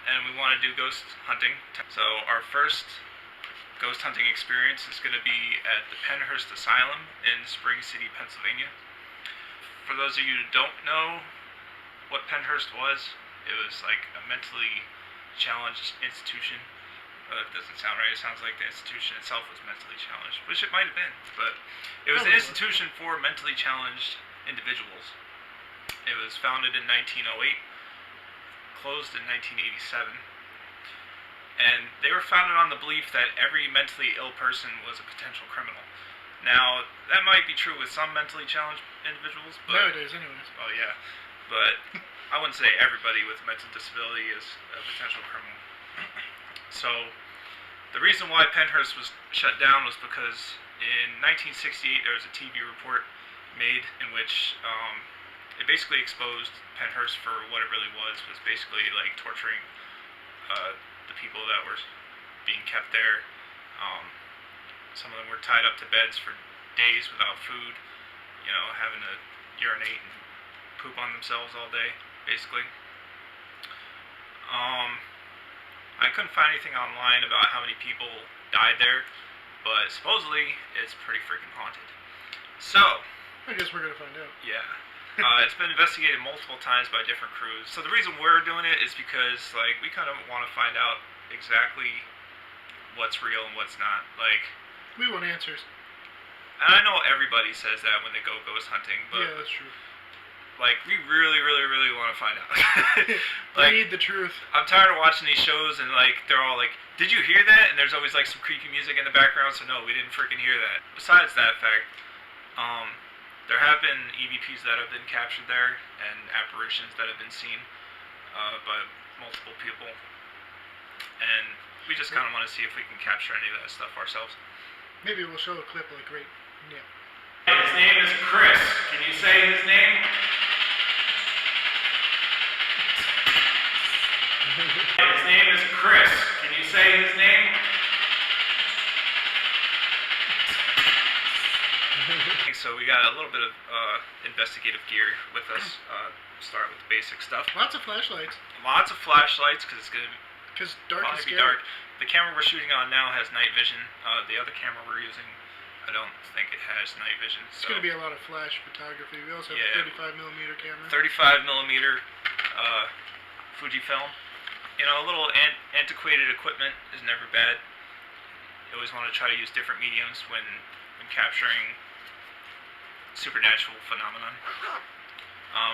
and we want to do ghost hunting. So our first ghost hunting experience is going to be at the Pennhurst Asylum in Spring City, Pennsylvania. For those of you who don't know what Pennhurst was, it was like a mentally challenged institution. It doesn't sound right. It sounds like the institution itself was mentally challenged, which it might have been. But it was an institution for mentally challenged individuals. It was founded in 1908, closed in 1987. And they were founded on the belief that every mentally ill person was a potential criminal. Now, that might be true with some mentally challenged individuals, but... Nowadays, anyways. Oh, yeah. But I wouldn't say everybody with a mental disability is a potential criminal. So, the reason why Pennhurst was shut down was because in 1968 there was a TV report made in which it basically exposed Pennhurst for what it really was basically like torturing the people that were being kept there. Some of them were tied up to beds for days without food, you know, having to urinate and poop on themselves all day, basically. I couldn't find anything online about how many people died there, but supposedly it's pretty freaking haunted. So, I guess we're gonna find out. Yeah. It's been investigated multiple times by different crews. So the reason we're doing it is because, like, we kind of want to find out exactly what's real and what's not. Like, we want answers. And I know everybody says that when they go ghost hunting, but yeah, that's true. Like, we really, really, really want to find out. Like, we need the truth. I'm tired of watching these shows and, like, they're all like, did you hear that? And there's always, like, some creepy music in the background, so no, we didn't freaking hear that. Besides that fact, there have been EVPs that have been captured there and apparitions that have been seen by multiple people. And we just kind of want to see if we can capture any of that stuff ourselves. Maybe we'll show a clip like right now. His name is Chris. Can you say his name? His name is Chris. Can you say his name? So we got a little bit of investigative gear with us. Start with the basic stuff. Lots of flashlights. Lots of flashlights because it's gonna dark probably be dark. The camera we're shooting on now has night vision. The other camera we're using, I don't think it has night vision. It's gonna be a lot of flash photography. We also have a 35mm camera. 35mm Fujifilm. You know, a little antiquated equipment is never bad. You always want to try to use different mediums when capturing supernatural phenomenon.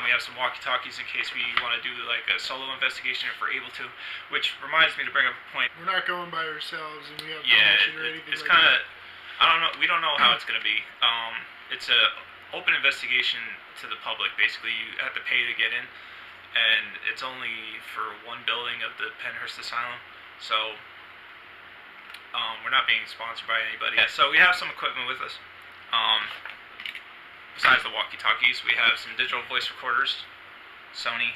We have some walkie-talkies in case we want to do like a solo investigation if we're able to. Which reminds me to bring up a point. We're not going by ourselves, and we have permission or anything. It's kind of, I don't know. We don't know how it's going to be. It's a open investigation to the public. Basically, you have to pay to get in, and it's only for one building of the Pennhurst Asylum. So we're not being sponsored by anybody. Yeah, so we have some equipment with us. Besides the walkie-talkies, we have some digital voice recorders. Sony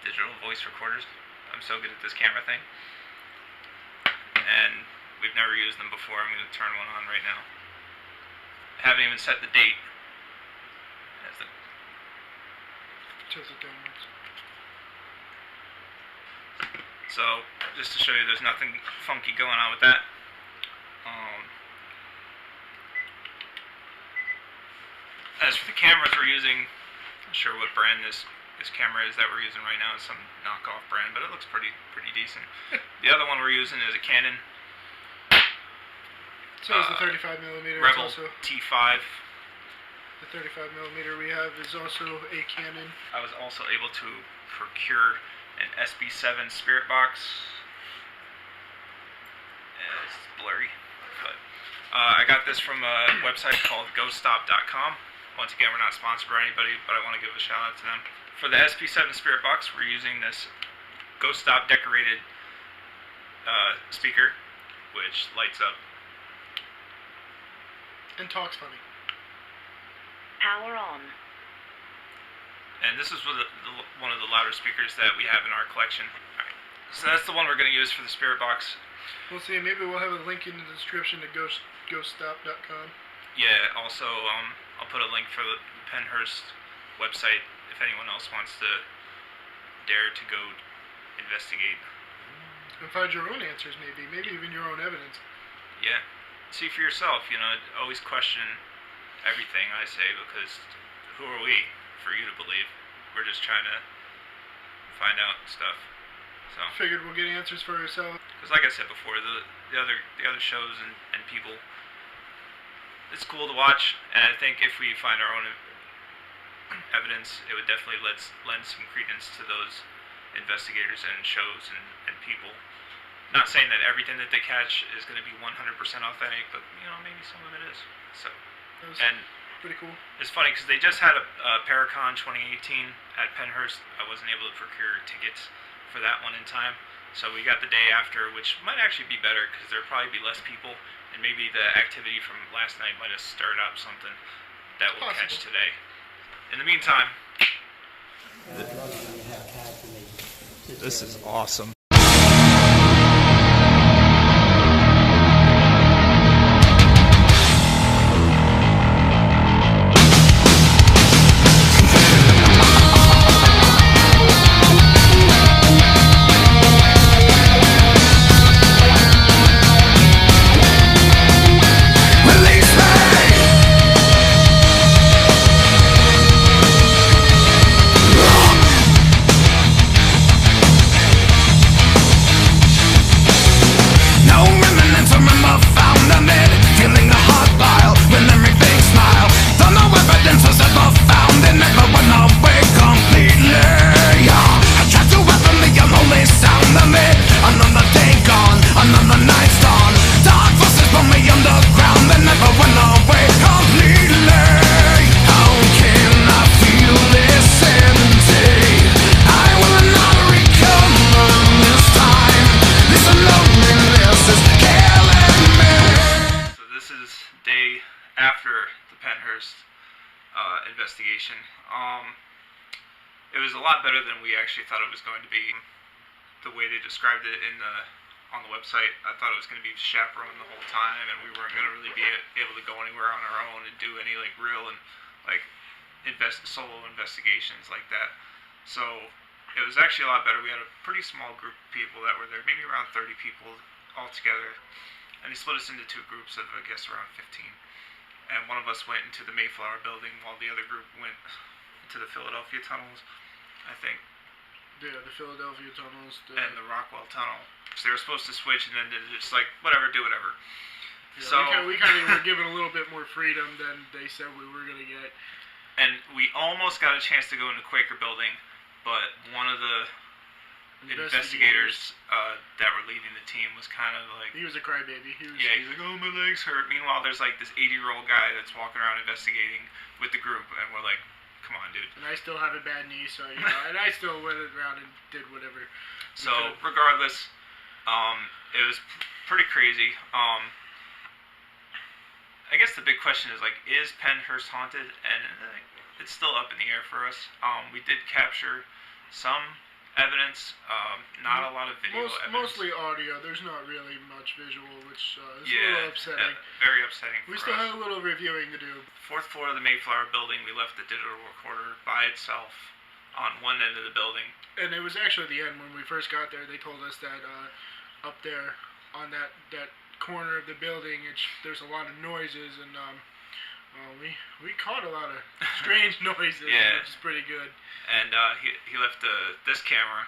digital voice recorders. I'm so good at this camera thing. And we've never used them before. I'm going to turn one on right now. I haven't even set the date. Tilts it downwards. So, just to show you there's nothing funky going on with that. As for the cameras we're using, I'm not sure what brand this camera is that we're using right now. It's some knockoff brand, but it looks pretty decent. The other one we're using is a Canon. So is the 35mm. Rebel T5. The 35mm we have is also a Canon. I was also able to procure an SB7 spirit box. It's blurry, but I got this from a website called ghoststop.com. Once again, we're not sponsored by anybody, but I want to give a shout out to them. For the SB7 spirit box, we're using this Ghost Stop decorated speaker, which lights up and talks funny. Power on. And this is one of the louder speakers that we have in our collection. Right. So that's the one we're going to use for the spirit box. We'll see. Maybe we'll have a link in the description to ghoststop.com. Yeah. Also, I'll put a link for the Pennhurst website if anyone else wants to dare to go investigate. And find your own answers, maybe even your own evidence. Yeah. See for yourself, always question everything I say, because who are we for you to believe? We're just trying to find out stuff. So Figured we'll get answers for ourselves. because like I said before, the other shows and people, it's cool to watch, and I think if we find our own evidence, it would definitely lend some credence to those investigators and shows and people. Not saying that everything that they catch is going to be 100% authentic, but maybe some of it is. So, That was and pretty cool. it's funny because they just had a Paracon 2018 at Pennhurst. I wasn't able to procure tickets for that one in time, so we got the day after, which might actually be better because there'll probably be less people, and maybe the activity from last night might have stirred up something that we'll catch today. In the meantime, this is awesome. Day after the Pennhurst investigation. It was a lot better than we actually thought it was going to be. The way they described it on the website, I thought it was going to be chaperoned the whole time, and we weren't going to really be able to go anywhere on our own and do any real and solo investigations like that. So it was actually a lot better. We had a pretty small group of people that were there, maybe around 30 people all together. And he split us into two groups of, I guess, around 15. And one of us went into the Mayflower building while the other group went into the Philadelphia tunnels, I think. Yeah, the Philadelphia tunnels. And the Rockwell tunnel. So they were supposed to switch, and then they're just like, whatever, do whatever. Yeah, so we kind of were given a little bit more freedom than they said we were going to get. And we almost got a chance to go in the Quaker building, but one of the investigators that were leading the team was kind of like... He was a crybaby. He's like, oh, my legs hurt. Meanwhile, there's this 80-year-old guy that's walking around investigating with the group, and we're like, come on, dude. And I still have a bad knee, so, and I still went around and did whatever. So, regardless, it was pretty crazy. I guess the big question is, is Pennhurst haunted? And it's still up in the air for us. We did capture some evidence, not a lot of video evidence. Mostly audio. There's not really much visual, which is a little upsetting. Very upsetting for us. We still have a little reviewing to do. Fourth floor of the Mayflower building, we left the digital recorder by itself on one end of the building. And it was actually the end when we first got there. They told us that up there on that corner of the building, there's a lot of noises, and we caught a lot of strange noises, yeah. Which is pretty good. And he left this camera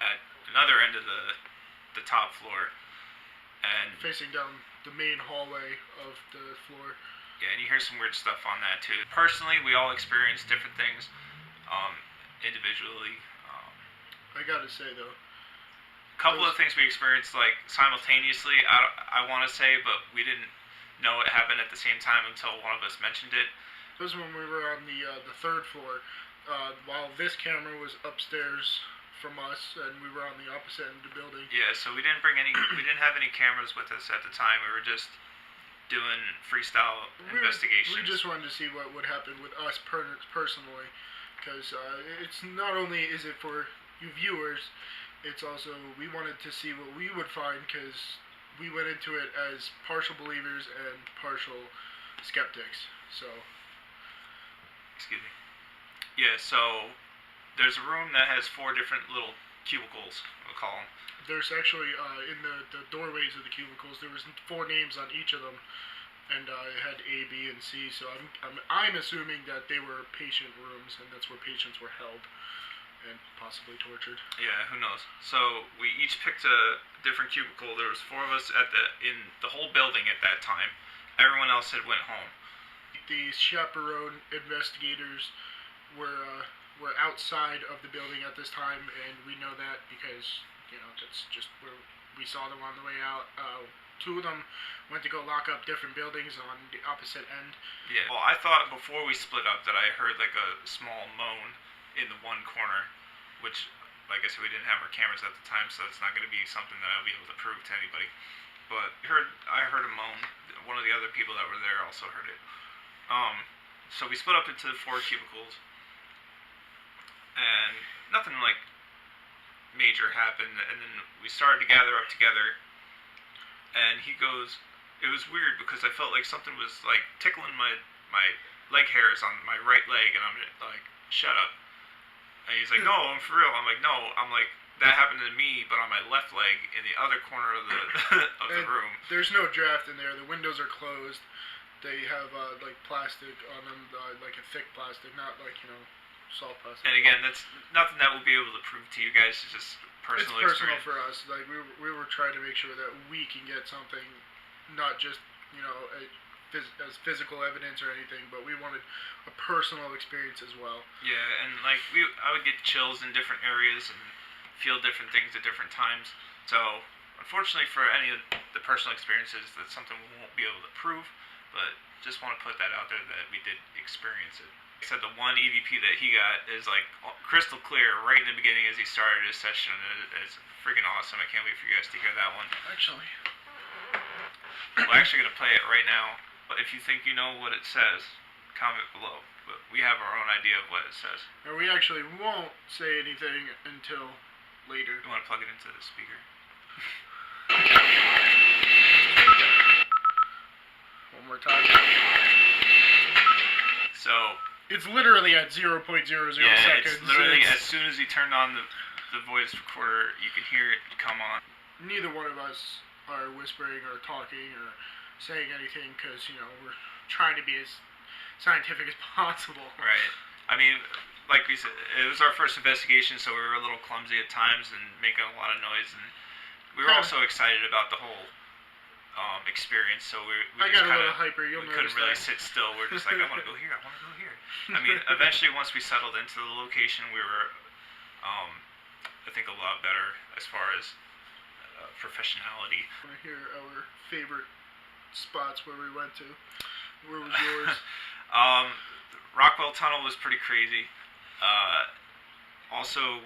at another end of the top floor, and facing down the main hallway of the floor. Yeah, and you hear some weird stuff on that too. Personally, we all experience different things individually. I gotta say though, a couple of things we experienced simultaneously. I want to say, but we didn't know it happened at the same time until one of us mentioned it. This was when we were on the third floor, while this camera was upstairs from us, and we were on the opposite end of the building. Yeah, so we didn't have any cameras with us at the time. We were just doing freestyle investigations. We just wanted to see what would happen with us personally, because it's not only is it for you viewers, it's also we wanted to see what we would find, because we went into it as partial believers and partial skeptics. So, excuse me. Yeah, so There's a room that has 4 different little cubicles, we'll call them. There's actually in the doorways of the cubicles there was 4 names on each of them, and it had A, B, and C. So I'm assuming that they were patient rooms, and that's where patients were held and possibly tortured. Yeah, who knows? So we each picked a different cubicle. There was 4 of us in the whole building at that time. Everyone else had went home. The chaperone investigators were outside of the building at this time, and we know that because that's just where we saw them on the way out. 2 of them went to go lock up different buildings on the opposite end. Yeah. Well, I thought before we split up that I heard like a small moan in the one corner, which, like I said, we didn't have our cameras at the time, so it's not going to be something that I'll be able to prove to anybody. But I heard a moan. One of the other people that were there also heard it. So we split up into 4 cubicles, and nothing like major happened. And then we started to gather up together, and he goes, it was weird because I felt like something was like tickling my leg hairs on my right leg, and I'm like, shut up. And he's like, no, I'm for real. I'm like, no. I'm like, that happened to me, but on my left leg in the other corner of the of the room. There's no draft in there. The windows are closed. They have like plastic on them, like a thick plastic, not like soft plastic. And again, that's nothing that we'll be able to prove to you guys. It's just personal. It's personal experience for us. Like we were trying to make sure that we can get something, not just as physical evidence or anything, but we wanted a personal experience as well. Yeah, and like I would get chills in different areas and feel different things at different times. So unfortunately for any of the personal experiences, that's something we won't be able to prove. But just want to put that out there that we did experience it. Like I said, the one EVP that he got is like crystal clear right in the beginning as he started his session. It's freaking awesome. I can't wait for you guys to hear that one. Actually, We're actually going to play it right now. But if you think you know what it says, comment below. But we have our own idea of what it says. and we actually won't say anything until later. You want to plug it into the speaker? One more time. So It's literally at 0.00 yeah, seconds. it's literally as soon as he turned on the voice recorder, you could hear it come on. Neither one of us are whispering or talking or saying anything because we're trying to be as scientific as possible. Right. I mean, like we said, it was our first investigation, so we were a little clumsy at times and making a lot of noise, and we were also excited about the whole experience. So we I just got a kinda, little hyper. You'll we notice couldn't really that. sit still. We're just like, I want to go here. I want to go here. I mean, eventually, once we settled into the location, we were, I think, a lot better as far as professionality. I want to hear our favorite spots where we went to. Where was yours? Rockwell Tunnel was pretty crazy. Also,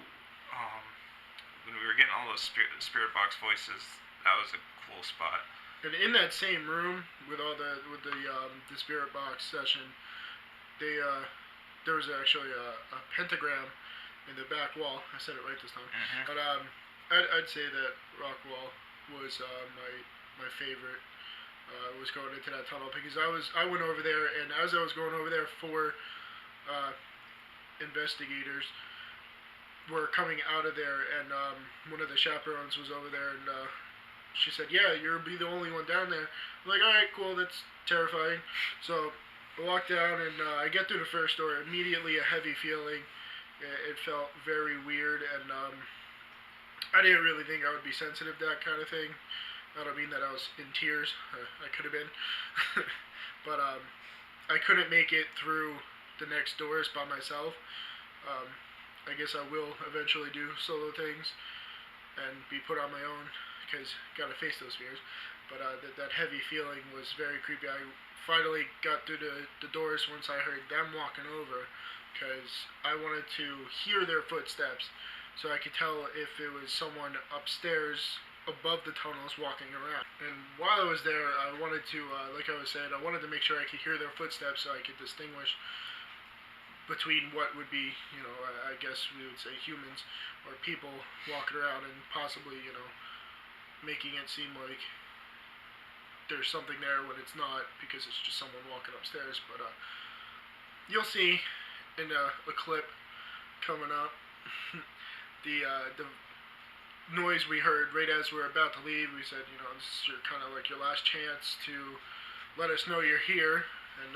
when we were getting all those spirit box voices, that was a cool spot. And in that same room with the spirit box session, there was actually a pentagram in the back wall. I said it right this time. Mm-hmm. But I'd say that Rockwell was my favorite. Was going into that tunnel because I went over there, and as I was going over there, 4 investigators were coming out of there, and one of the chaperones was over there, and she said, "Yeah, you'll be the only one down there." I'm like, "All right, cool, that's terrifying." So I walk down, and I get through the first door. Immediately, a heavy feeling. It felt very weird, and I didn't really think I would be sensitive to that kind of thing. I don't mean that I was in tears. I could have been. But I couldn't make it through the next doors by myself. I guess I will eventually do solo things and be put on my own because gotta face those fears. But that heavy feeling was very creepy. I finally got through the doors once I heard them walking over because I wanted to hear their footsteps so I could tell if it was someone upstairs above the tunnels walking around. And while I was there, I wanted to, like I was saying, I wanted to make sure I could hear their footsteps so I could distinguish between what would be, I guess we would say humans or people walking around and possibly, making it seem like there's something there when it's not because it's just someone walking upstairs. But you'll see in a clip coming up The noise we heard right as we were about to leave, we said, this is your kind of like your last chance to let us know you're here, and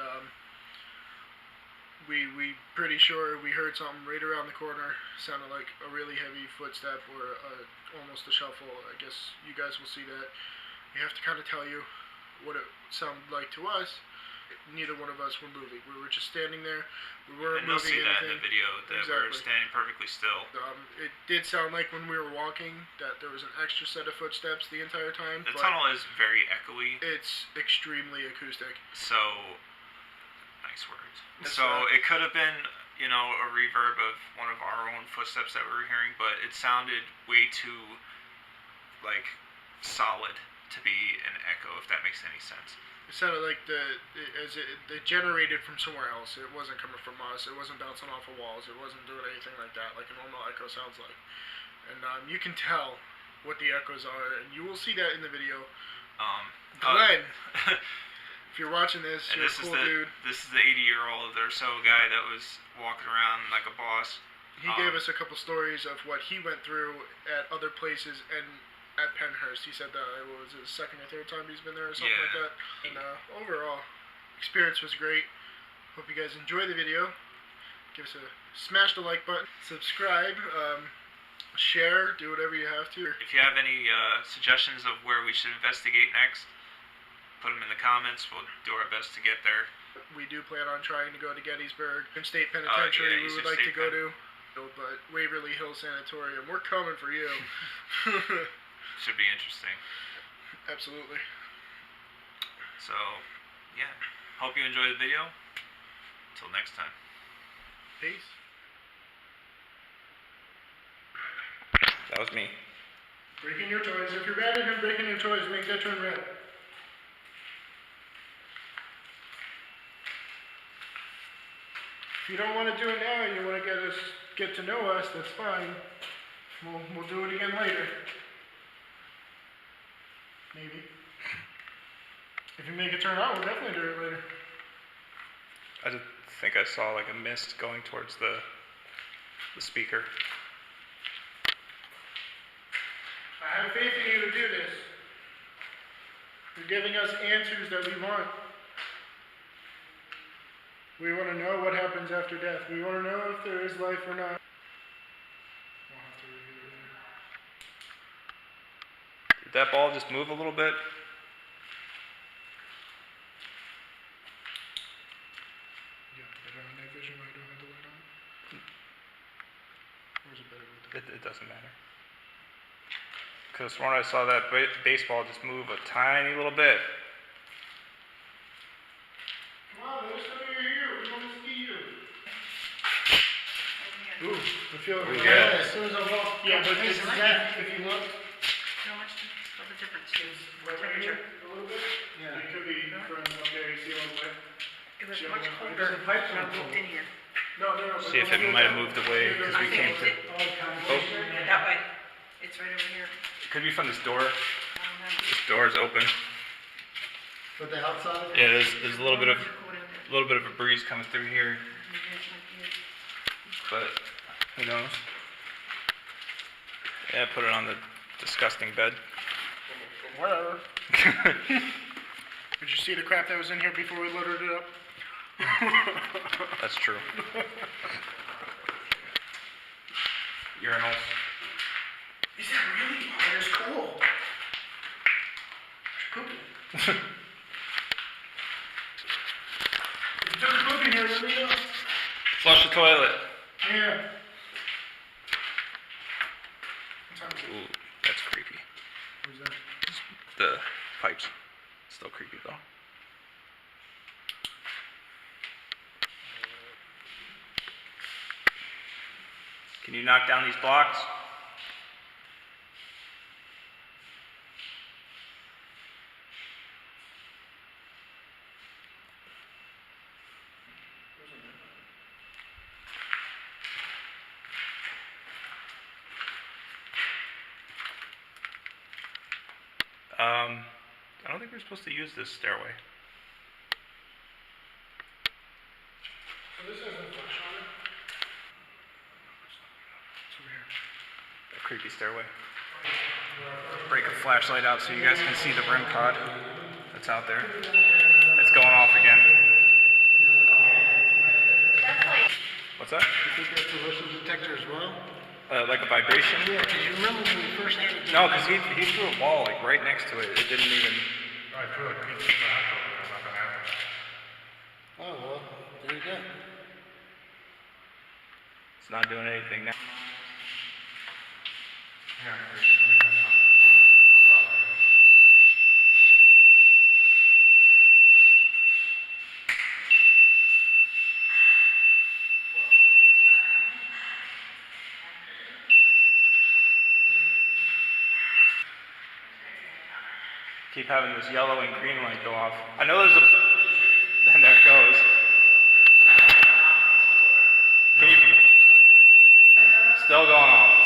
we pretty sure we heard something right around the corner. Sounded like a really heavy footstep or almost a shuffle. I guess you guys will see that. We have to kind of tell you what it sounded like to us. Neither one of us were moving. We were just standing there. We weren't and moving anything. And you'll see that in the video that we're standing perfectly still. It did sound like when we were walking that there was an extra set of footsteps the entire time. The tunnel is very echoey. It's extremely acoustic. So, nice words. So it could have been, a reverb of one of our own footsteps that we were hearing, but it sounded way too, solid to be an echo, if that makes any sense. It sounded like it generated from somewhere else. It wasn't coming from us. It wasn't bouncing off of walls. It wasn't doing anything like that, like a normal echo sounds like. And you can tell what the echoes are, and you will see that in the video. Glenn, if you're watching this, you're a cool dude. This is the 80-year-old or so guy that was walking around like a boss. He gave us a couple stories of what he went through at other places and at Pennhurst. He said that it was his second or third time he's been there or something like that. And overall, experience was great. Hope you guys enjoy the video. Give us smash the like button, subscribe, share, do whatever you have to. If you have any suggestions of where we should investigate next, put them in the comments. We'll do our best to get there. We do plan on trying to go to Gettysburg State Penitentiary. We would like to go to, but Waverly Hill Sanatorium, we're coming for you. Should be interesting. Absolutely. So, yeah. Hope you enjoy the video. Until next time. Peace. That was me. Breaking your toys. If you're mad at him breaking your toys, make that turn red. If you don't want to do it now and you want to get to know us, that's fine. We'll do it again later. Maybe. If you make it turn on, we'll definitely do it later. I just think I saw like a mist going towards the speaker. I have faith in you to do this. You're giving us answers that we want. We want to know what happens after death. We want to know if there is life or not. We'll have to review it later. Did that ball just move a little bit? Yeah, better on night vision when I don't have the light on. Or is it better with the... It doesn't matter. Because when I saw that baseball just move a tiny little bit. Come on, let us know you're here. We want to see you. Ooh, I feel it. Yeah. As soon as I walk. Yeah, but this is that. If you look, How much of the difference? it's right here a little bit. Yeah. It could be from up there. You see all the way. It was Yeah, much well, colder there's a pipe when I in walked in here. No. See if it might have moved away because we came to. That way. It's right over here. It could be from this door. I don't know. This door is open. But the outside? Yeah, there's a little bit of a breeze coming through here, but who knows? Yeah, put it on the disgusting bed. Where? Did you see the crap that was in here before we loaded it up? That's true. Urinals. Is that really? Oh, that's cool. There's pooping. If you took a poop in here, let me know. Flush the toilet. Yeah. Ooh, that's creepy. Where's that? The pipes. Still creepy though. Can you knock down these blocks? I don't think we're supposed to use this stairway. So this has a flash on it. creepy stairway. Break a flashlight out so you guys can see the REM pod that's out there. It's going off again. What's that? You think that's a motion detector as well? Like a vibration? Yeah, because you remember when we first had it? No, because he threw a ball like right next to it. It didn't even. I threw a piece of glass over there, nothing happened. Oh, well, there you go. It's not doing anything now. Yeah, let me try something. Keep having this yellow and green light go off. I know there's a. And there it goes. Can you? Still going off.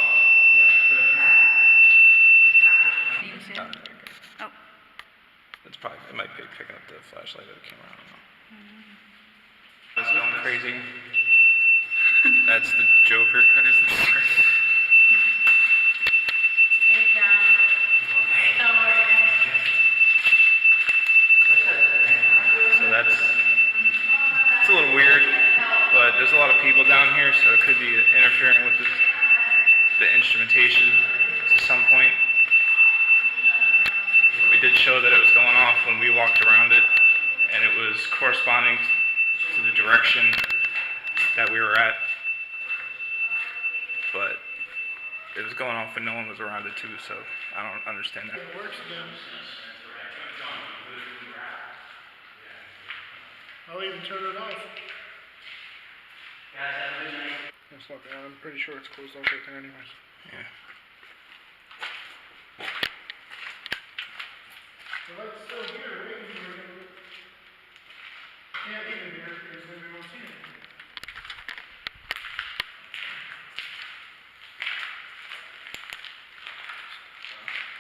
Oh. It's probably. It might be picking up the flashlight of the camera. I don't know. It's going crazy. That's the Joker. That is the Joker. Hey, John. How are you? So it's a little weird, but there's a lot of people down here, so it could be interfering with the instrumentation to some point. We did show that it was going off when we walked around it, and it was corresponding to the direction that we were at, but it was going off when no one was around it too, so I don't understand that. It works again. I'll even turn it off. It's not bad. I'm pretty sure it's closed off right there anyways. Yeah. The light's still here, waiting for you. Can't leave it here because then we won't see it.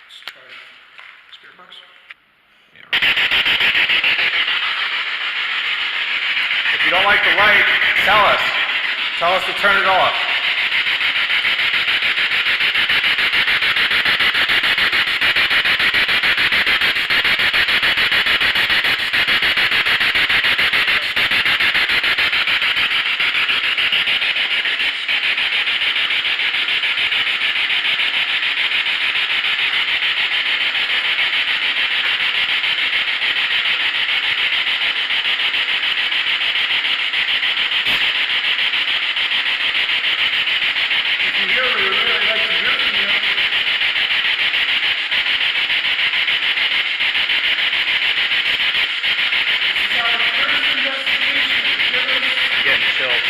Let's try spirit box. Yeah. If you don't like the light, tell us. Tell us to turn it off. I'm getting chills.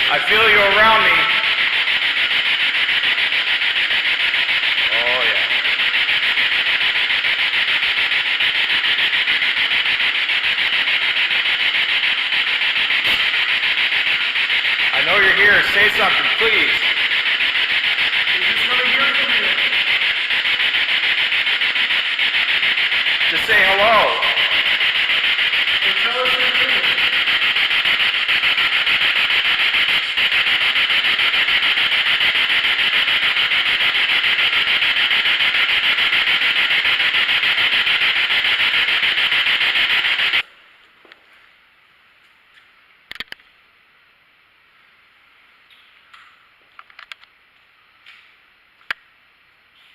I feel you around me. Oh yeah. I know you're here. Say something, please. We just want to hear from you. Just say hello. So tell us your name.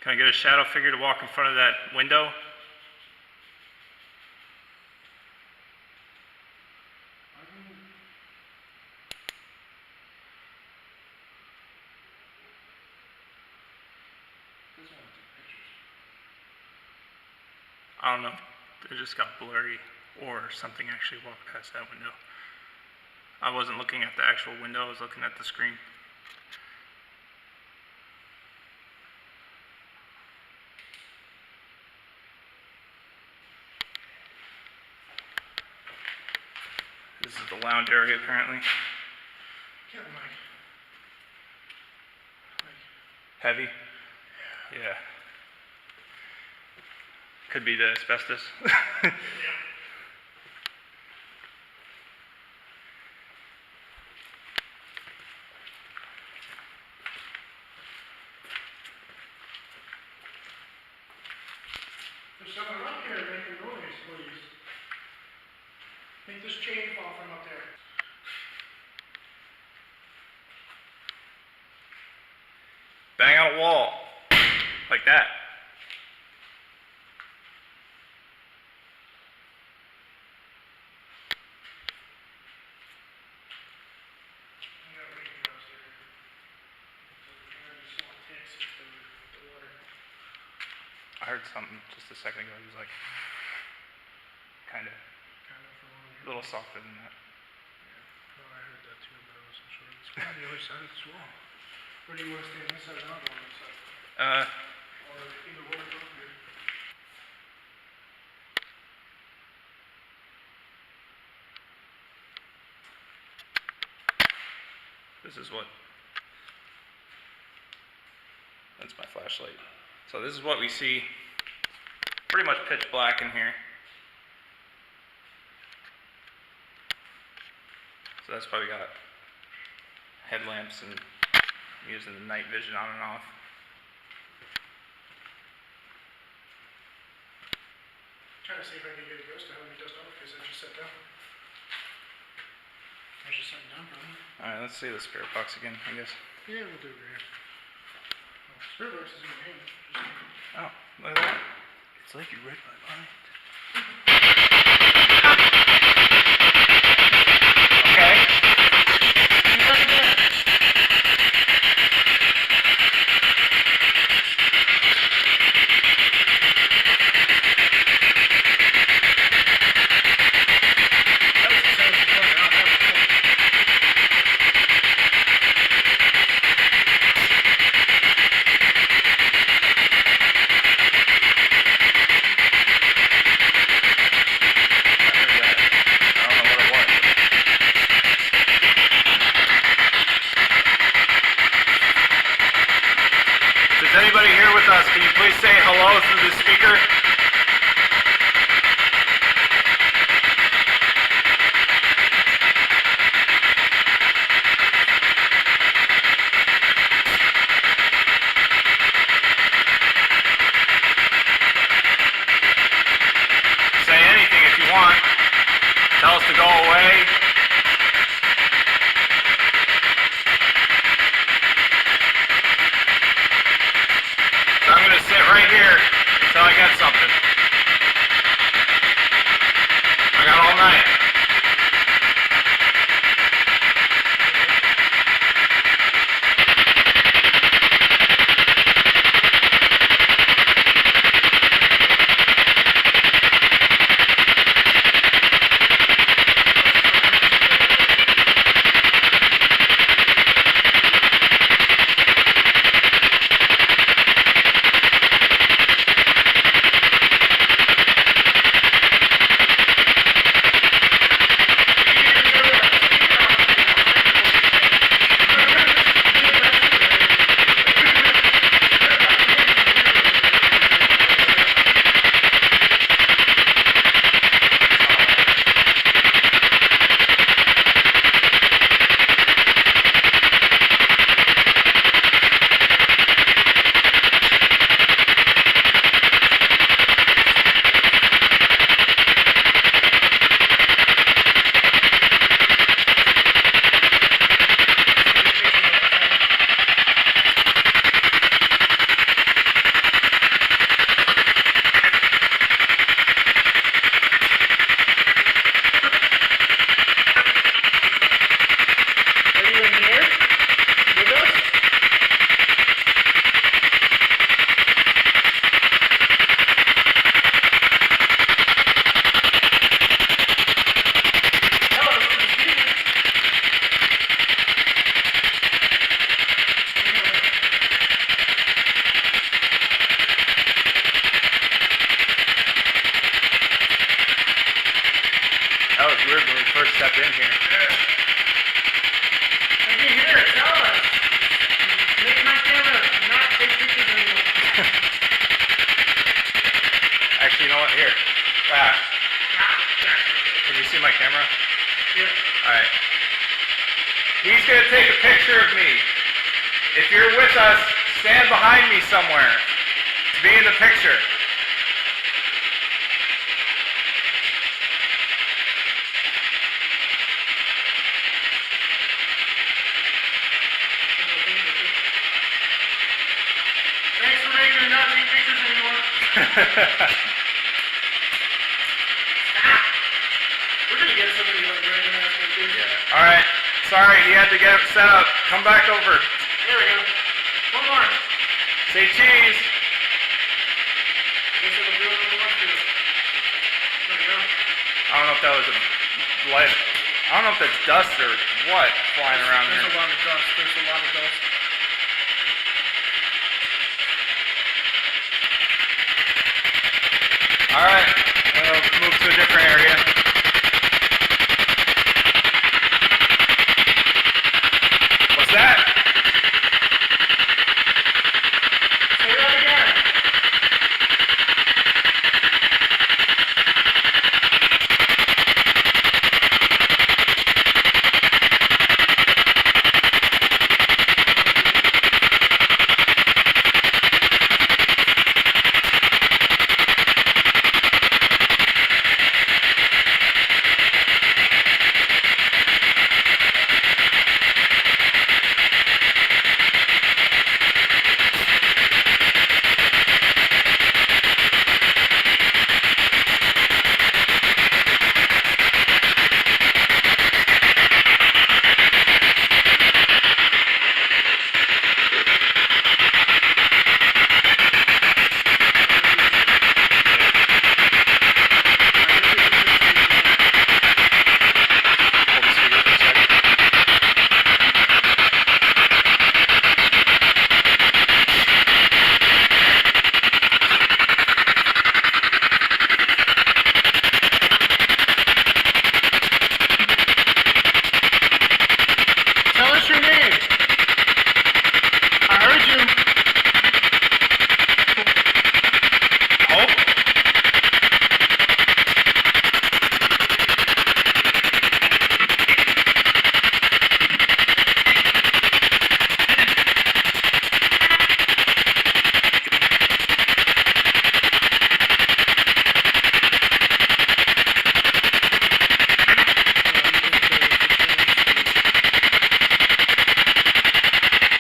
Can I get a shadow figure to walk in front of that window? I don't know. It just got blurry, or something actually walked past that window. I wasn't looking at the actual window, I was looking at the screen. This is the lounge area, apparently. Get like Heavy? Yeah. Could be the asbestos. There's someone up here making noise, please. Make this chain fall from up there. Bang out a wall. Like that. I got raindrops there. I just want ticks instead of the water. I heard something just a second ago. He was like, kind of, Kind of from over a here. little softer than that. Yeah. Well, I heard that too, but I wasn't sure. It's on the other side of this wall. Or do you want to stand this side or on this side? Or either one over here. This is what, that's my flashlight. So this is what we see, pretty much pitch black in here. So that's why we got headlamps and using the night vision on and off. Trying to see if I can get a ghost to help me dust off because I just sat down. I was just sitting down, probably. Alright, let's see the spirit box again, I guess. Yeah, we'll do it right here. Oh, spirit box is in your hand. Oh, look at that. It's like you read my mind. Okay. Is anybody here with us? Can you please say hello through the speaker? Say anything if you want. Tell us to go away. So I'm going to sit right here until I get something. I got all night. That was weird when we first stepped in here. If you're here, tell us. Make my camera not take pictures anymore. Actually, you know what? Here. Can you see my camera? Yeah. Alright. He's going to take a picture of me. If you're with us, stand behind me somewhere to be in the picture. saying you're not taking pictures anymore. We're gonna get somebody like Brandon after too. Yeah. All right. Sorry, he had to get it set up. Come back over. There we go. One more. Say cheese. Guess it'll do it when we want to. There we go. I don't know if that was a light. I don't know if that's dust or what flying around There's here. a lot of dust. There's a lot of dust. All right. We'll move to a different area. What's that? Say that again. Hold the speaker for a second. Tell us your name. I heard you. Hope?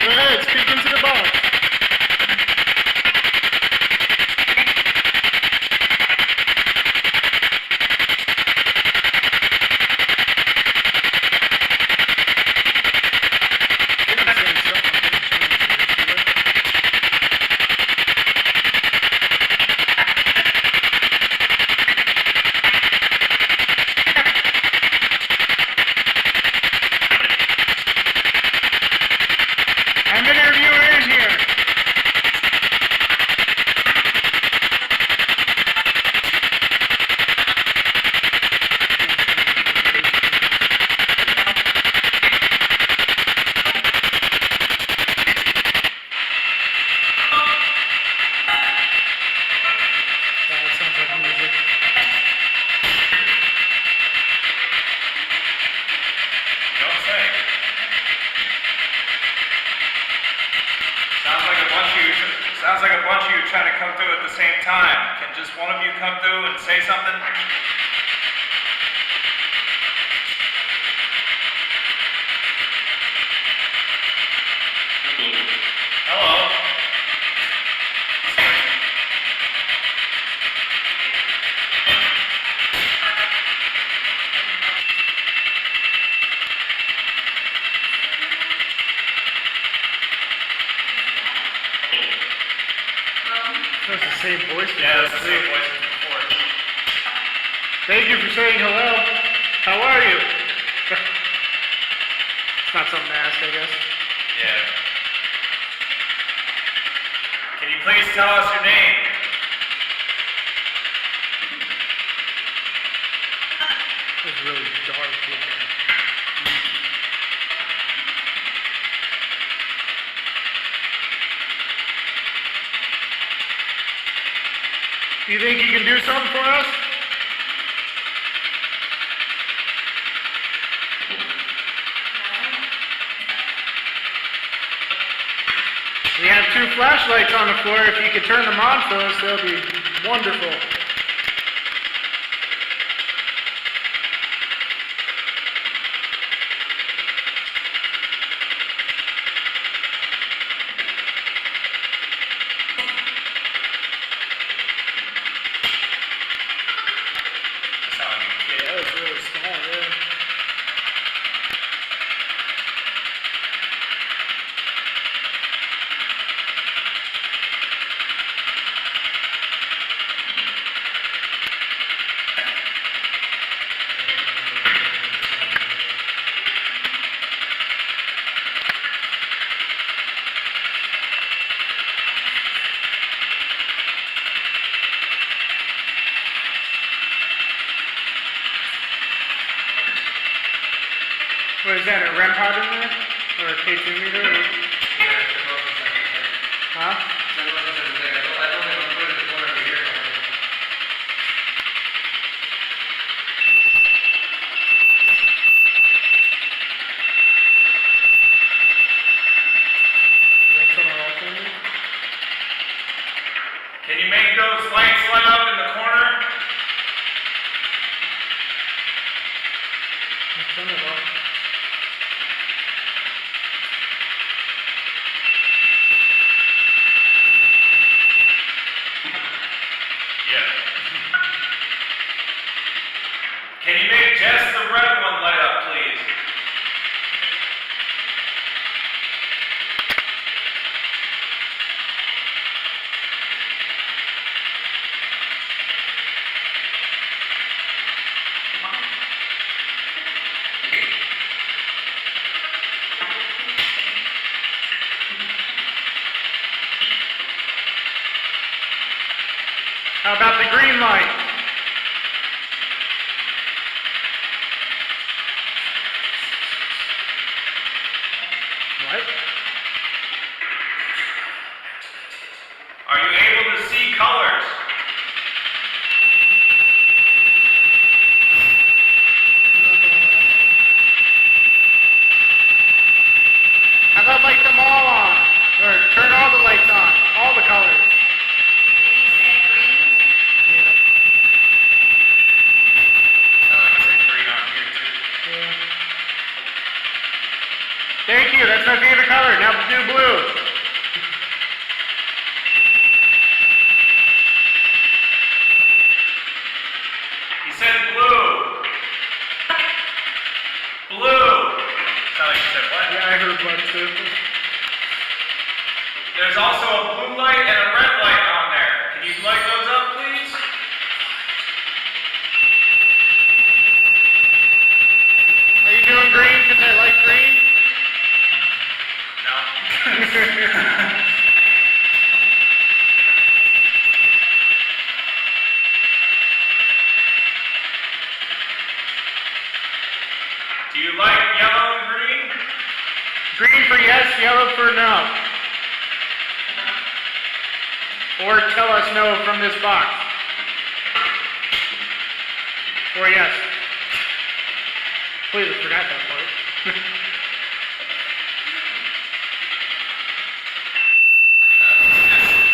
Go ahead, speak into the box. How many of you are in here? That sounds like music. Don't say. Sounds like a bunch of you trying to come through at the same time. Can just one of you come through and say something? Hello. That's the same voice. Yeah, that's the same voice as before. Thank you for saying hello. How are you? It's not something to ask, I guess. Yeah. Can you please tell us your name? It's really dark here. You think you can do something for us? We have 2 flashlights on the floor. If you could turn them on for us, that would be wonderful. is that, a REM pod in there? Or a K2 meter? Or... Huh? Can you make those lights light up in the corner? Turn it off. Yeah. Can you make just the red one light up, please? How about the green light? What? Are you able to see colors? How about light them all on? Or turn all the lights on? All the colors? Did you say green? Yeah. Green on here too. Yeah. Thank you, that's my favorite color. Now do blue. He said blue. Blue. Sound like you said what? Yeah, I heard one too. There's also a blue light and a red light on there. Can you light those up, please? Are you doing green because I like green? No. Do you like yellow and green? Green for yes, yellow for no. Or tell us no from this box. Or yes. Completely forgot that part.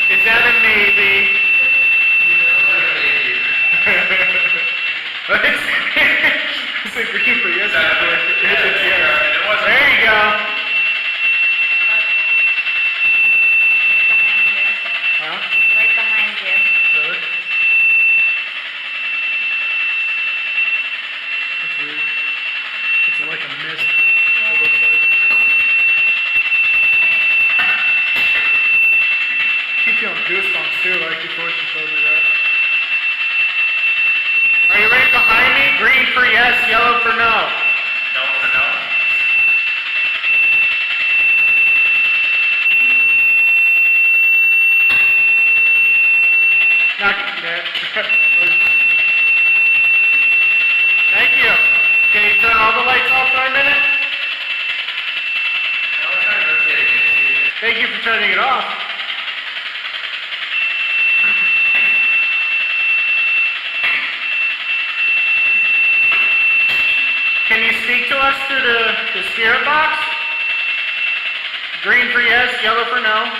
Is that a maybe? It's a green for yes. It's yes. There you go. Huh? Right behind you. Really? That's weird. It's like a mist. It looks like. I keep feeling goosebumps too, like before she told me that. Are you right behind me? Green for yes, yellow for no. No for no. Not that. Thank you. Can you turn all the lights off for a minute? Thank you for turning it off. Can you speak to us through the spirit box? Green for yes, yellow for no.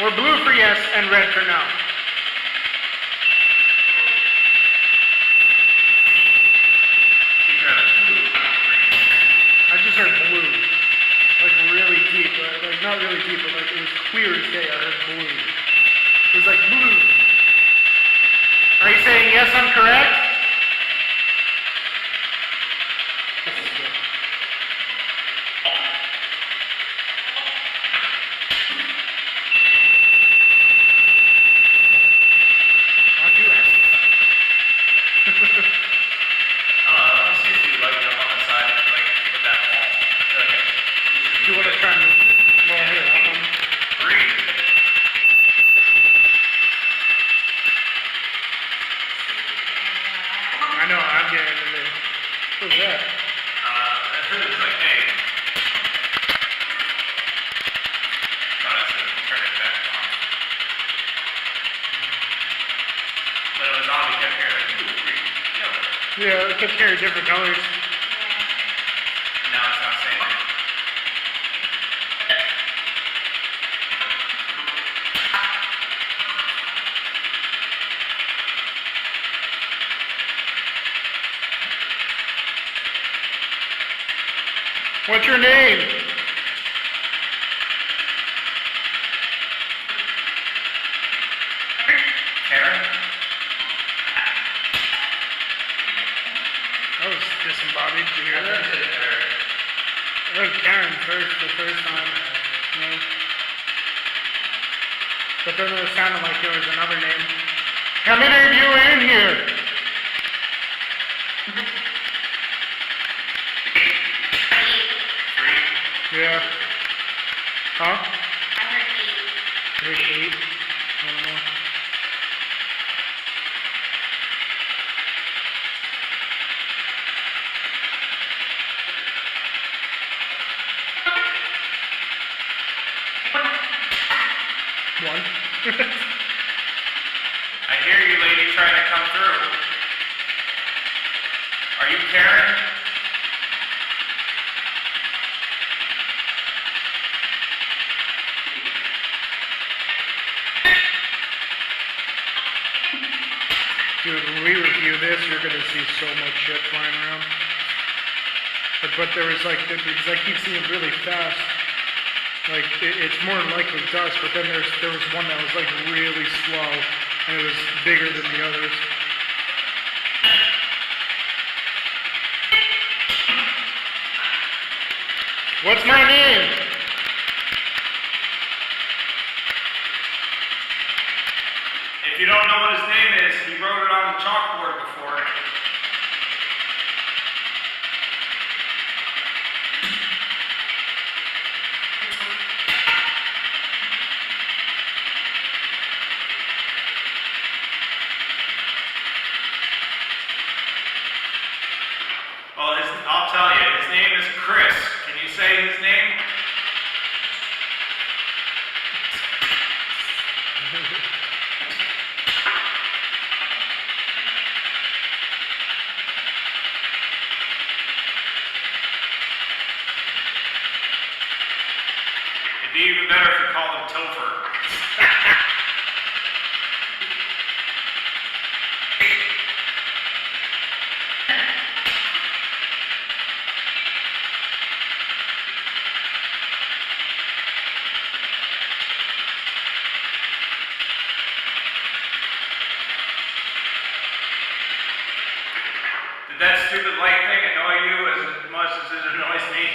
Or blue for yes and red for no. I just heard blue. Like really deep. Like not really deep, but like it was clear as day. I heard blue. It was like blue. Are you saying yes, I'm correct? This is good. Aren't you asking? Let's see if you lighten up on the side, like with that wall. Do you want to try and move it? Well, here, Green. kept hearing like blue, green, yellow. Yeah, I kept hearing different colors. And now it's not saying that. What's your name? Karen? That was disembodied. Did you hear that? I heard Karen first, the first time. No. But then it sounded like there was another name. How many of you are in here? Yeah. Huh? I heard 8. There's 8. I don't know. One. I hear you, lady, trying to come through. Are you Karen? Dude, when we review this, you're gonna see so much shit flying around. But there was like, because I keep seeing really fast, like it's more than likely dust. But then there was one that was like really slow, and it was bigger than the others. What's my name? If you don't know what his name is, he wrote it on the chalkboard before. Well, I'll tell you, his name is Chris. Can you say his name? It'd be even better if you called him Topher. Did that stupid light thing annoy you as much as it annoys me?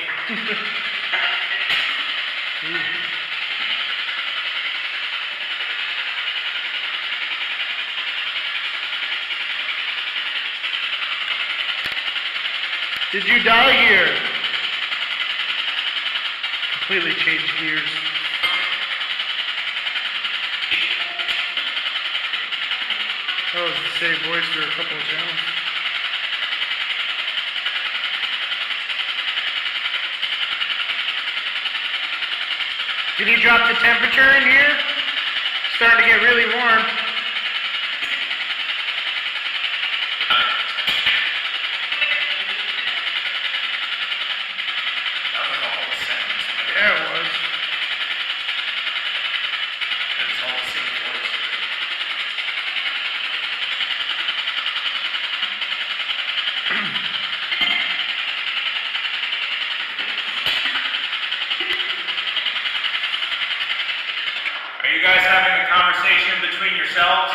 Did you die here? Completely changed gears. That was the same voice for a couple of channels. Can you drop the temperature in here? It's starting to get really warm. That was a whole sentence. Yeah, it was. It's all the same voice. Are you guys having a conversation between yourselves?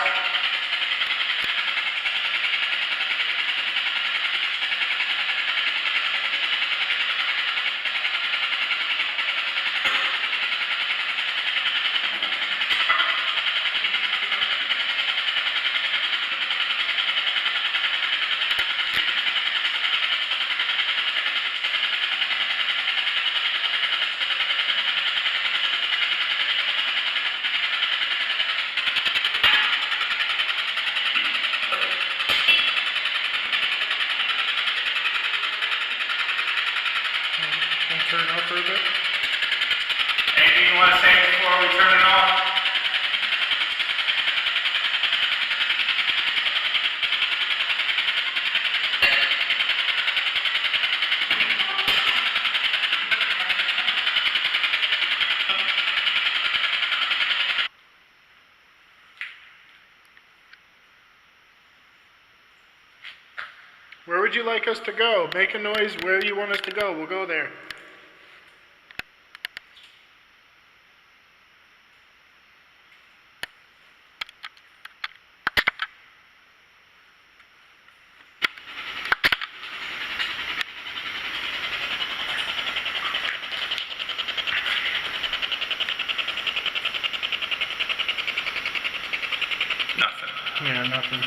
Can I turn it off for a bit? Anything you want to say before we turn it off? would you like us to go? Make a noise where you want us to go. We'll go there. Nothing. Yeah, nothing.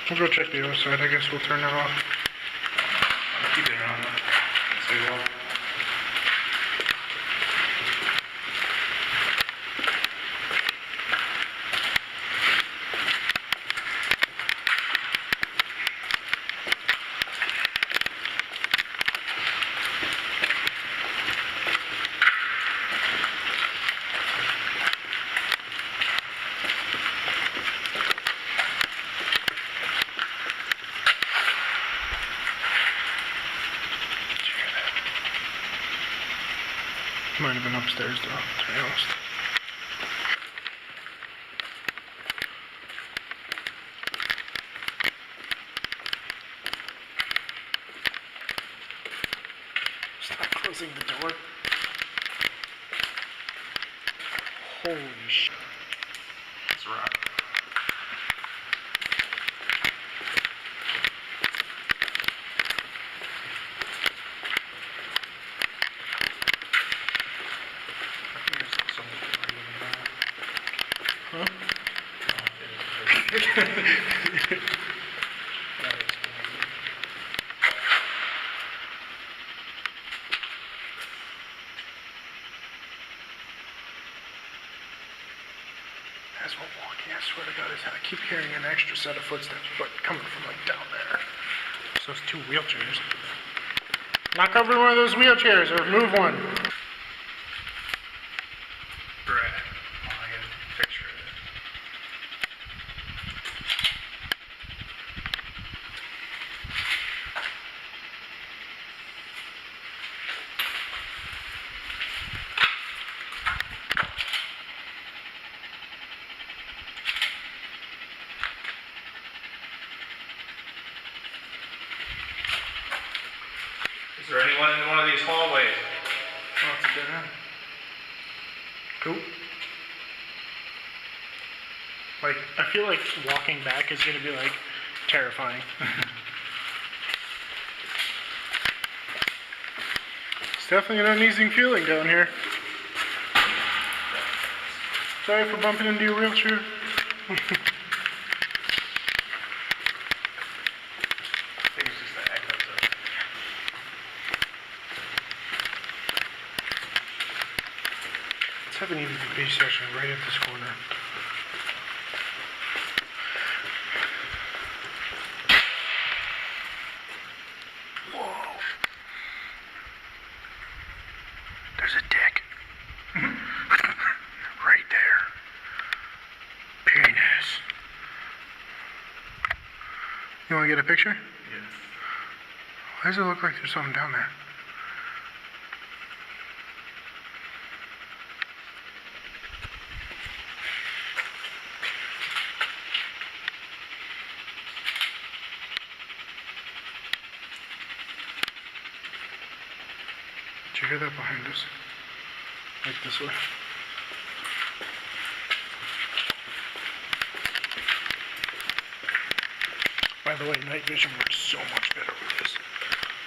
We'll go check the other side. I guess we'll turn that off. I'm keeping it on. So you will. Might have been upstairs though, to be honest. Stop closing the door. Holy shit. It's a wrap. Huh? As we're walking, I swear to God, I keep hearing an extra set of footsteps, but coming from like down there. So it's 2 wheelchairs. Knock over one of those wheelchairs or move one. Brad. Oh, I got a picture of it. Is there anyone in one of these hallways? Oh, it's a dead end. Cool. Like, I feel like walking back is gonna be like terrifying. It's definitely an uneasy feeling down here. Sorry for bumping into your wheelchair. I think it's just the echoes of it. Let's have an EVP session right at this corner. Whoa. There's a dick. Right there. Penis. You want to get a picture? Yeah. Why does it look like there's something down there? Did you hear that behind us? Like this way. By the way, night vision works so much better with this.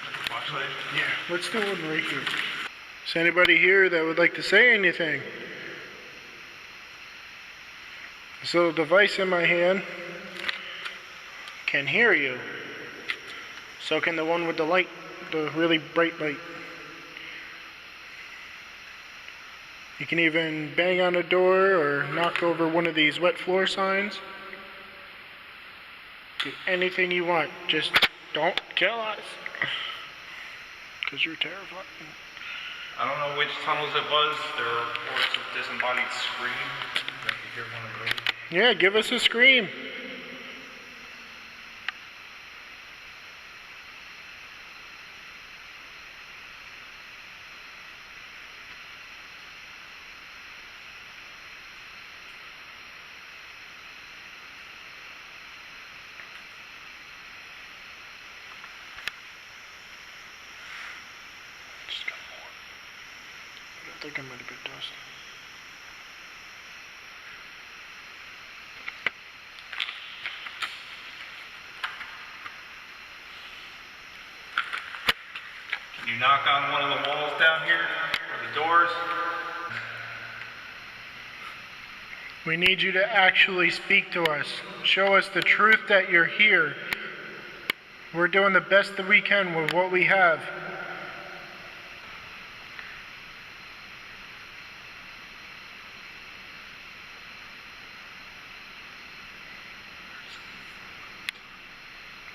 Like a flashlight? Yeah, let's do one right here. Is anybody here that would like to say anything? This little device in my hand can hear you. So can the one with the light, the really bright light. You can even bang on a door or knock over one of these wet floor signs. Do anything you want, just don't kill us. Because you're terrifying. I don't know which tunnels it was. There were reports of disembodied scream. Like you hear one of those. Yeah, give us a scream. like I might have been dust. Can you knock on one of the walls down here, or the doors? We need you to actually speak to us. Show us the truth that you're here. We're doing the best that we can with what we have.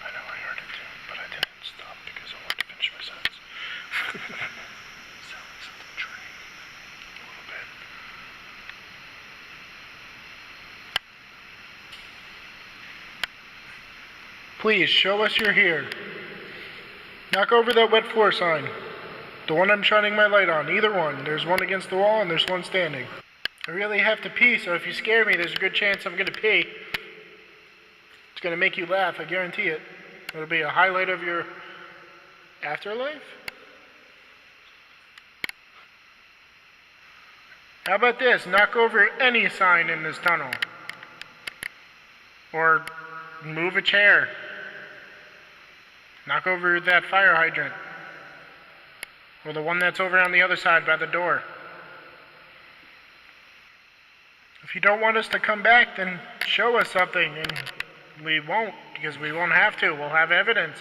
I know I heard it too, but I didn't stop because I wanted to finish my sentence. Sounds like something trained. A little bit. Please, show us you're here. Knock over that wet floor sign. The one I'm shining my light on. Either one. There's one against the wall and there's one standing. I really have to pee, so if you scare me, there's a good chance I'm gonna pee. It's gonna make you laugh, I guarantee it. It'll be a highlight of your afterlife? How about this? Knock over any sign in this tunnel. Or move a chair. Knock over that fire hydrant. Or the one that's over on the other side by the door. If you don't want us to come back, then show us something, and we won't, because we won't have to. We'll have evidence.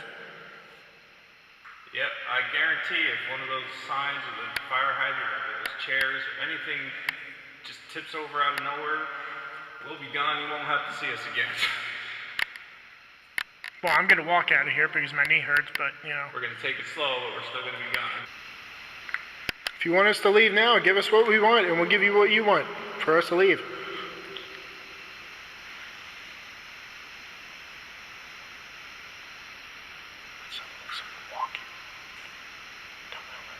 Yep, I guarantee if one of those signs or the fire hydrant or those chairs or anything just tips over out of nowhere, we'll be gone. You won't have to see us again. Well, I'm gonna walk out of here because my knee hurts, but, you know. We're going to take it slow, but we're still going to be gone. If you want us to leave now, give us what we want, and we'll give you what you want for us to leave. Someone walking down that way.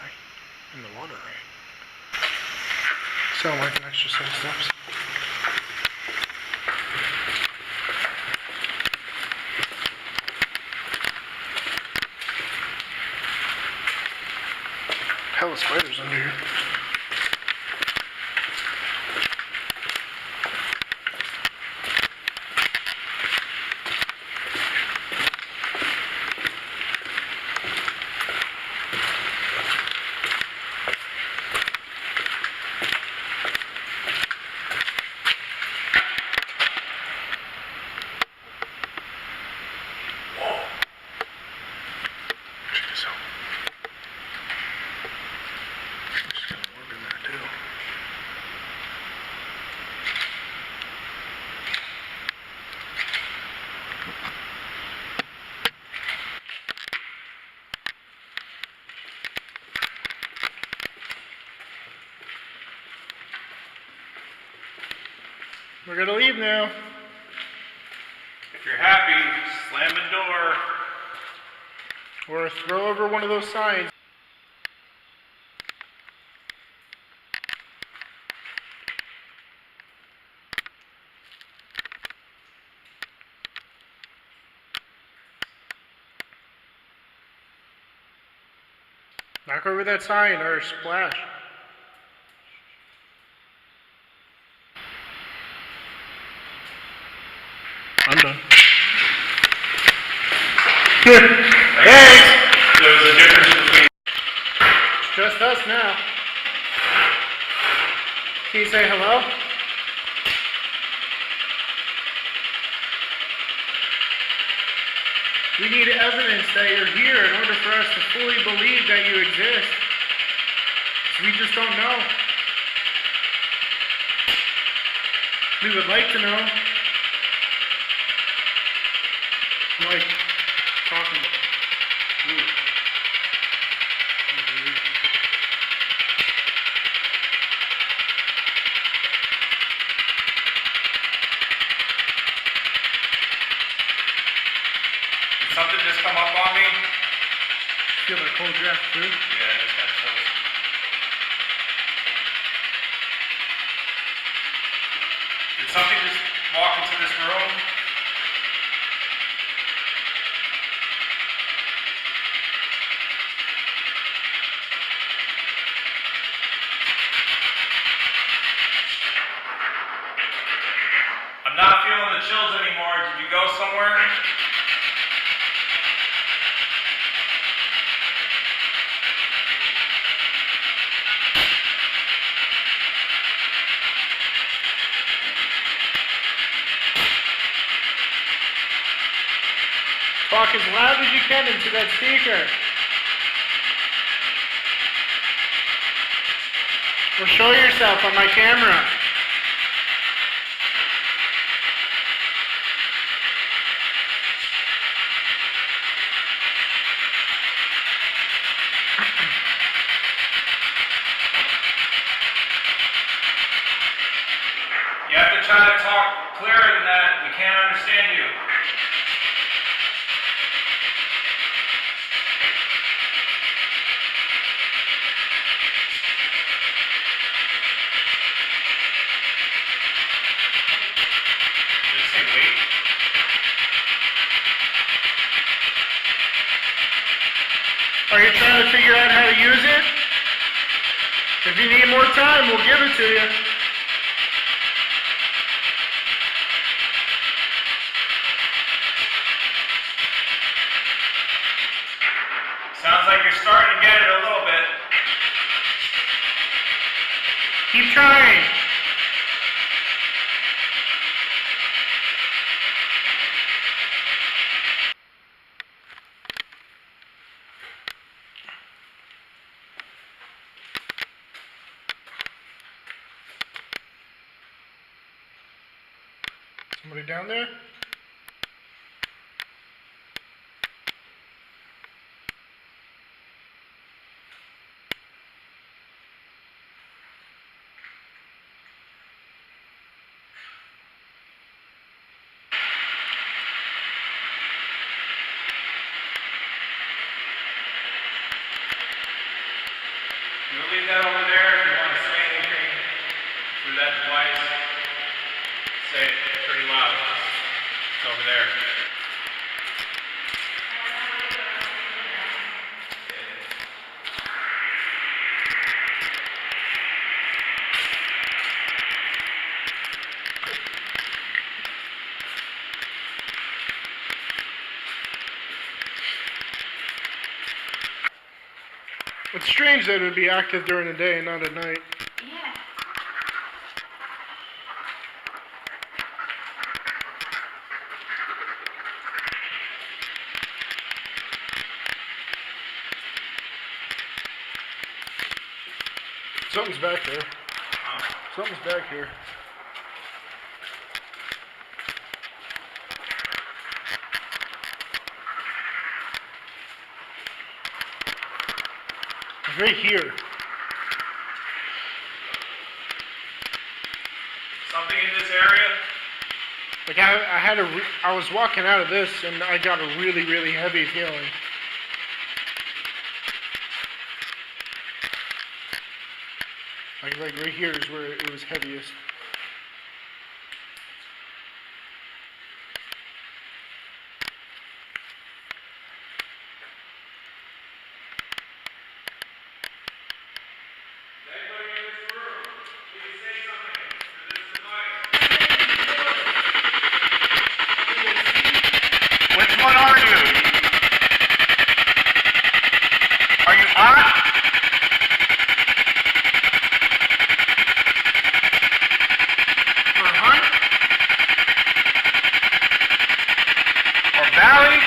Right? In the water, right? Sound like an extra set of steps. Hell of spiders under here. Check this out. There's got an orb in there too. We're gonna leave now. If you're happy, slam the door. Or throw over one of those signs. Knock over that sign or splash. I'm done. Thanks! There's a difference between... It's just us now. Can you say hello? We need evidence that you're here in order for us to fully believe that you exist. We just don't know. We would like to know. Mike, talking. Ooh. Did something just come up on me? Feel that cold draft too? Yeah, I just got chills. Did something just walk into this room? somewhere? Talk as loud as you can into that speaker. Or show yourself on my camera. You have to try to talk clearer than that. We can't understand you. Did it say wait? Are you trying to figure out how to use it? If you need more time, we'll give it to you. Sounds like you're starting to get it a little bit. Keep trying. Somebody down there? You'll leave that over there if you want to say anything through that device. Say it pretty loud. It's over there. It's strange that it would be active during the day and not at night. Yeah. Something's back there. Something's back here. It's right here. Something in this area? Like I was walking out of this and I got a really, really heavy feeling. Like right here is where it was heaviest. Which one are you? Are you hot? Or hunt? Or valley?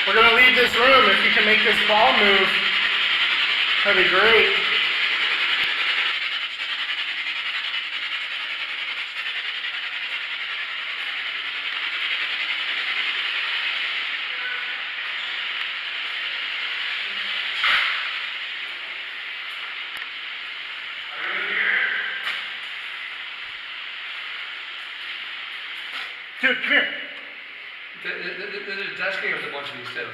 We're gonna leave this room. If you can make this ball move, that'd be great. Dude, come here. There's a desk here with a bunch of these too.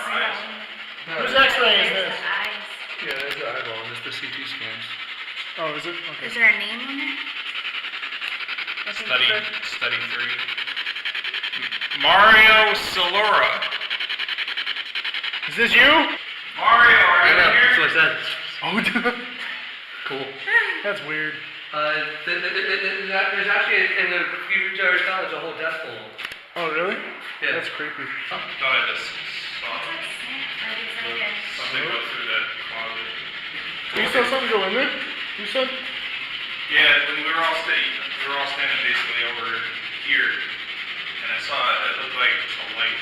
Whose X-ray is this? Eyes. Yeah, there's the eyeball and there's the CT scans. Oh, is it? Okay. Is there a name on it? I think Study 3. Mario Solora. Is this you? Mario, are you That's here? what I said. Oh, dude. Cool. That's weird. There's actually, in the few jars down, there's a whole desk full. Oh, really? Yeah. That's creepy. Thought I just saw something go through that closet. You saw something go in there? You said? Yeah, when we were all standing basically over here, and I saw it looked like a light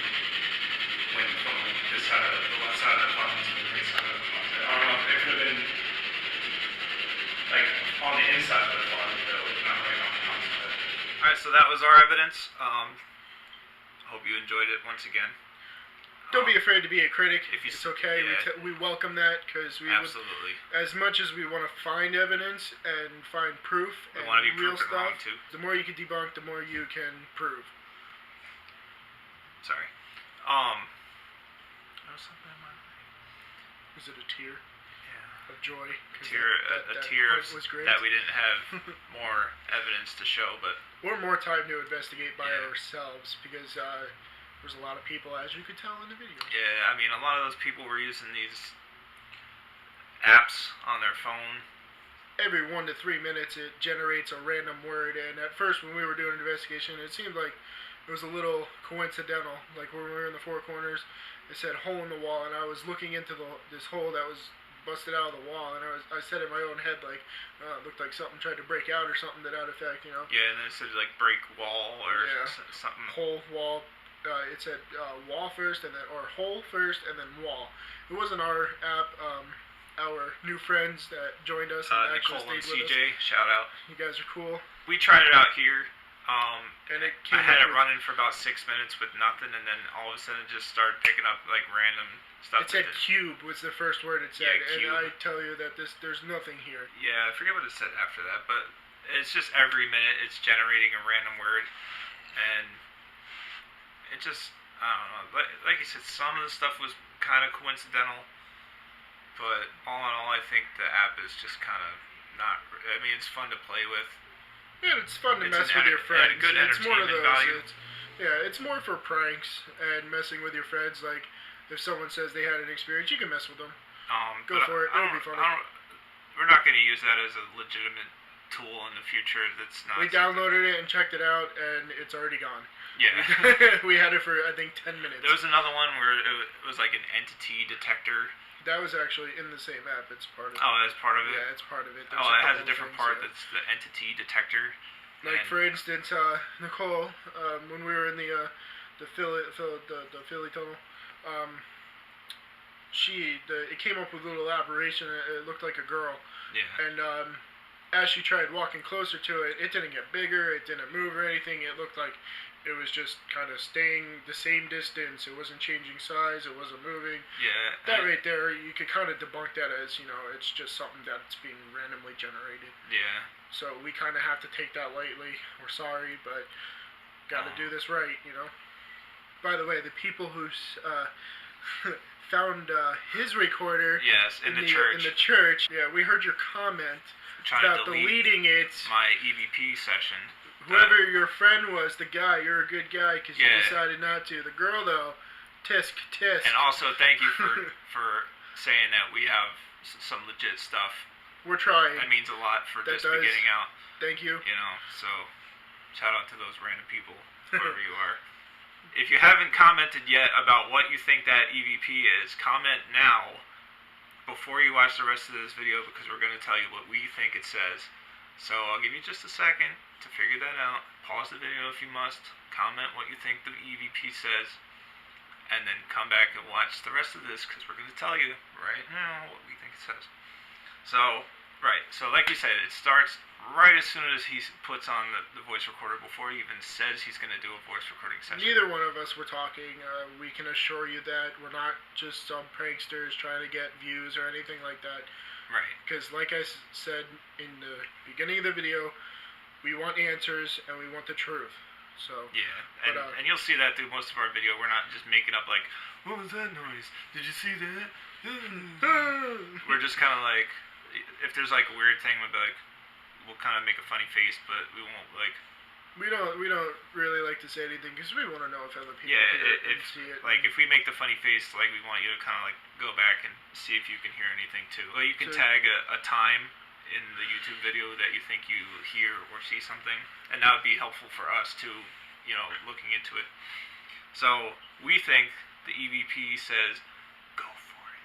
went from this side of the left side of the closet to the right side of the closet. I don't know if it could have been like on the inside of the closet though, not right on the outside. Alright, so that was our evidence. Hope you enjoyed it once again. Don't be afraid to be a critic. If you It's okay. yeah. We welcome that because we would, Absolutely. as much as we want to find evidence and find proof We and want to be real proven wrong stuff, too. the more you can debunk, the more you can prove. Sorry. There was something in my eye. Is it a tear Yeah. of joy? 'Cause Tear, that a tear point was great. that we didn't have more evidence to show, but Or more time to investigate by Yeah. ourselves because there's a lot of people, as you could tell in the video. yeah, I mean, a lot of those people were using these apps on their phone. Every 1 to 3 minutes it generates a random word, and at first when we were doing an investigation it seemed like it was a little coincidental. Like when we were in the Four Corners, it said hole in the wall, and I was looking into this hole that was busted out of the wall, and I said in my own head like, it looked like something tried to break out or something to that effect, you know. Yeah, and then it said like break wall or Yeah. something. Hole, wall. It said wall first, and then or hole first, and then wall. It wasn't our app. Our new friends that joined us and actually Nicole and stayed with CJ, shout out. us. You guys are cool. We tried it out here. And it I came had up it with- running for about 6 minutes with nothing, and then all of a sudden it just started picking up like random stuff. It said that- cube was the first word it said, Yeah, and cube. I tell you that there's nothing here. Yeah, I forget what it said after that, but it's just every minute it's generating a random word, and it just, I don't know, like you said, some of the stuff was kind of coincidental, but all in all, I think the app is just kind of not, I mean, it's fun to play with. Yeah, it's fun to It's mess an with your enter- friends. yeah, good It's more of entertainment those. value. It's more for pranks and messing with your friends. Like if someone says they had an experience, you can mess with them. Go But for it. I It'll be don't- funny. I don't- We're not going to use that as a legitimate tool in the future. That's not. We downloaded it and checked it out, and it's already gone. Yeah. We had it for I think 10 minutes. There was another one where it was like an entity detector. That was actually in the same app. It's part of it. Oh, that's part of it. Yeah, it's part of it. There's Oh, it has a couple different things, part yeah. that's the entity detector. Like and- for instance, Nicole, when we were in the Philly tunnel, it came up with a little aberration. It looked like a girl, Yeah. and as she tried walking closer to it, it didn't get bigger. It didn't move or anything. It looked like it was just kind of staying the same distance. It wasn't changing size. It wasn't moving. Yeah. That right there, you could kind of debunk that as, it's just something that's being randomly generated. Yeah. So we kind of have to take that lightly. We're sorry, but got to do this right, By the way, the people who found his recorder Yes, in the church. yeah, we heard your comment Trying about to delete deleting it. my EVP session. Whoever your friend was, the guy, you're a good guy because you Yeah. decided not to. The girl, though, tisk. And also, thank you for saying that we have some legit stuff. We're trying. That means a lot for That this does. beginning out. Thank you. So shout out to those random people, wherever you are. If you haven't commented yet about what you think that EVP is, comment now before you watch the rest of this video because we're going to tell you what we think it says. So I'll give you just a second to figure that out. Pause the video if you must. Comment what you think the EVP says. And then come back and watch the rest of this, because we're going to tell you right now what we think it says. So, right. So like you said, it starts right as soon as he puts on the voice recorder, before he even says he's going to do a voice recording session. Neither one of us were talking. We can assure you that we're not just some pranksters trying to get views or anything like that. Right. Because like I said in the beginning of the video, we want answers and we want the truth. So yeah, and you'll see that through most of our video. We're not just making up like, what was that noise? Did you see that? We're just kind of like, if there's like a weird thing, we'll kind of make a funny face, but we won't like. We don't really like to say anything because we want to know if other people see it. Like if we make the funny face, like we want you to kind of like go back and see if you can hear anything too. Well, you can tag a time in the YouTube video that you think you hear or see something, and that would be helpful for us too, looking into it. So we think the EVP says, go for it.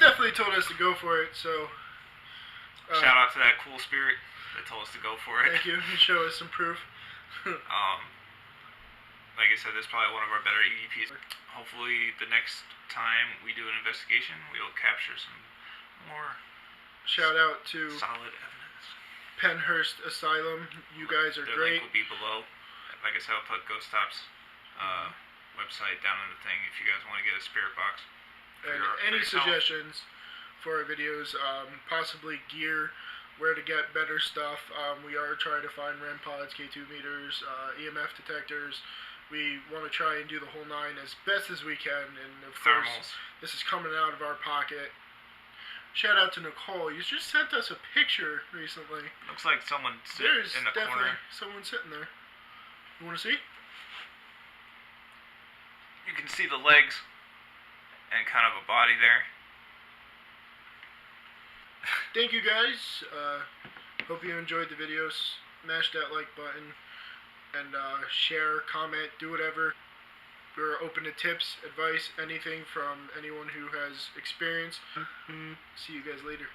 Definitely told us to go for it, so shout out to that cool spirit that told us to go for it. Thank you. You show us some proof. Like I said, this is probably one of our better EVPs. Hopefully, the next time we do an investigation, we'll capture some more Shout out to solid evidence. Pennhurst Asylum. You guys are Their great. link will be below. Like I said, I'll put Ghost Stop's website down in the thing if you guys want to get a spirit box. And any suggestions for our videos, possibly gear, where to get better stuff. We are trying to find REM pods, K2 meters, EMF detectors. We want to try and do the whole nine as best as we can, and of Thermals. course, this is coming out of our pocket. Shout out to Nicole. You just sent us a picture recently. Looks like someone There's in the definitely corner. someone sitting there. You want to see? You can see the legs and kind of a body there. Thank you guys. Hope you enjoyed the video. Smash that like button and share, comment, do whatever. We're open to tips, advice, anything from anyone who has experience. See you guys later.